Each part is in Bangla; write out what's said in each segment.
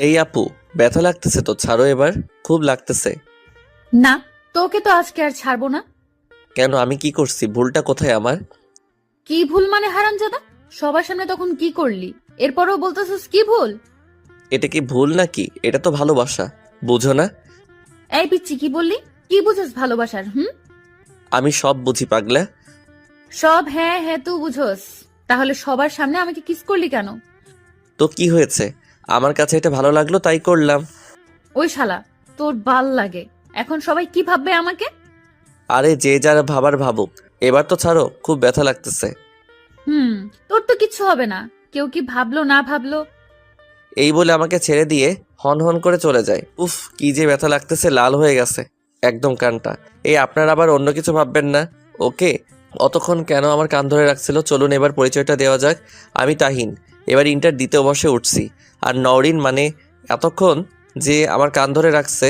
এই আপু, ব্যথা লাগতেছে তো, ছাড়ো এবার। খুব লাগতেছে। না, তোকে তো আজকে আর ছাড়বো না। কেন, আমি কি করছি? ভুলটা কোথায় আমার? কি ভুল মানে হারামজাদা? সবার সামনে তখন কি করলি? এরপরও বলতেছিস কি ভুল? এটা কি ভুল নাকি? এটা তো ভালোবাসা, বুঝো না? এই পিচ্ছি, কি বললি? কি বুঝোস ভালোবাসার? আমি সব বুঝি পাগলা। সব হ্যাঁ হ্যাঁ তুই বুঝোস। তাহলে সবার সামনে আমাকে কিস করলি কেন? তো কি হয়েছে? আমার কাছে এটা ভালো লাগলো তাই করলাম। ওই শালা, তোর বাল লাগে। এখন সবাই কি ভাববে আমাকে? আরে যে যারা ভাবার ভাবুক, এবার তো ছাড়ো, খুব ব্যথা লাগতেছে। হুম, তোর তো কিচ্ছু হবে না। কেউ কি ভাবলো না ভাবলো। এই বলে আমাকে ছেড়ে দিয়ে হন হন করে চলে যায়। উফ, কি যে ব্যথা লাগতেছে, লাল হয়ে গেছে একদম কানটা। এই আপনারা আবার অন্য কিছু ভাববেন না, ওকে? অতক্ষণ কেন আমার কান ধরে রাখছিল? চলুন এবার পরিচয়টা দেওয়া যাক। আমি তাহিন, এবার ইন্টার দ্বিতীয় বর্ষে উঠছি। আর নওরিন মানে এতক্ষণ যে আমার কান ধরে রাখছে,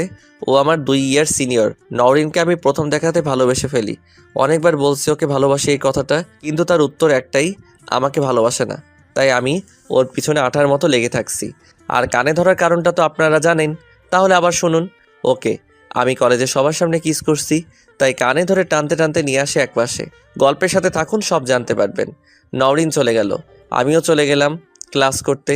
ও আমার 2 ইয়ার সিনিয়র। নওরিনকে আমি প্রথম দেখাতে ভালোবেসে ফেলি। অনেকবার বলছি ওকে ভালোবাসি এই কথাটা, কিন্তু তার উত্তর একটাই, আমাকে ভালোবাসে না। তাই আমি ওর পিছনে আঠার মতো লেগে থাকছি। আর কানে ধরার কারণটা তো আপনারা জানেন, তাহলে আবার শুনুন। ওকে, আমি কলেজে সবার সামনে কিস করছি, তাই কানে ধরে টানতে টানতে নিয়ে আসে একপাশে। গল্পের সাথে থাকুন, সব জানতে পারবেন। নওরিন চলে গেল, আমিও চলে গেলাম ক্লাস করতে।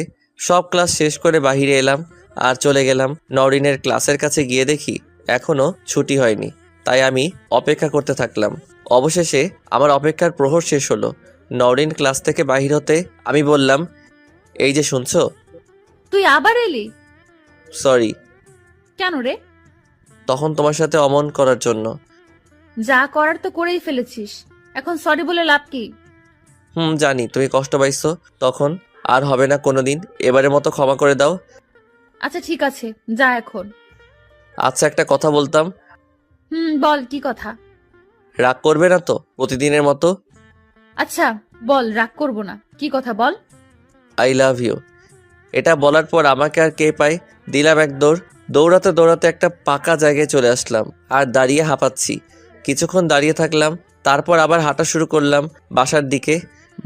সব ক্লাস শেষ করে বাহিরে এলাম আর চলে গেলাম নওরিনের ক্লাসের কাছে। গিয়ে দেখি এখনও ছুটি হয়নি, তাই আমি অপেক্ষা করতে থাকলাম। অবশেষে আমার অপেক্ষার প্রহর শেষ হলো। নওরিন ক্লাস থেকে বাহির হতে আমি বললাম, এই যে শুনছো? তুই আবার এলি? সরি। কেন রে? তখন তোমার সাথে অমন করার জন্য। যা করার তো করেই ফেলেছিস। এখন সরি বলে লাভ কি? জানি তুমি কষ্ট পাইছো তখন। আর হবে না কোনোদিন, এবারের মতো ক্ষমা করে দাও। আচ্ছা ঠিক আছে, যা এখন। আচ্ছা, একটা কথা বলতাম। বল কি কথা? রাগ করবে না তো প্রতিদিনের মতো? আচ্ছা বল, রাগ করব না, কি কথা বল। I love you. এটা বলার পর আমাকে আর কে পায়, দিলাম এক দৌড়। দৌড়াতে দৌড়াতে একটা পাকা জায়গায় চলে আসলাম আর দাঁড়িয়ে হাঁপাচ্ছি। কিছুক্ষণ দাঁড়িয়ে থাকলাম, তারপর আবার হাঁটা শুরু করলাম বাসার দিকে।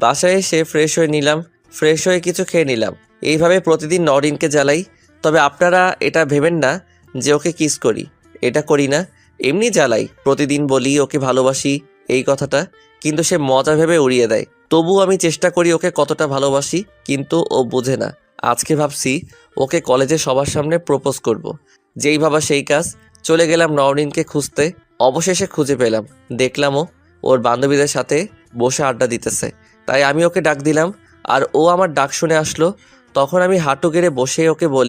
বাসায় এসে ফ্রেশ হয়ে নিলাম, ফ্রেশ হয়ে কিছু খেয়ে নিলাম। এইভাবে প্রতিদিন নরিনকে জ্বালাই। তবে আপনারা এটা ভেবেন না যে ওকে কিস করি, এটা করি না, এমনি জ্বালাই। প্রতিদিন বলি ওকে ভালোবাসি এই কথাটা, কিন্তু সে মজা ভেবে উড়িয়ে দেয়। তবু আমি চেষ্টা করি ওকে কতটা ভালোবাসি, কিন্তু ও বোঝে না। আজকে ভাবছি ওকে কলেজে সবার সামনে প্রপোজ করব। যেই ভাবা সেই কাজ। চলে গেলাম নওরিনকে খুঁজতে। অবশেষে খুঁজে পেলাম। দেখলাম ও ওর বান্ধবীদের সাথে বসে আড্ডা দিতেছে। তাই আমি ওকে ডাক দিলাম আর ও আমার ডাক শুনে আসলো। তখন আমি হাঁটু গেড়ে বসে ওকে বলি,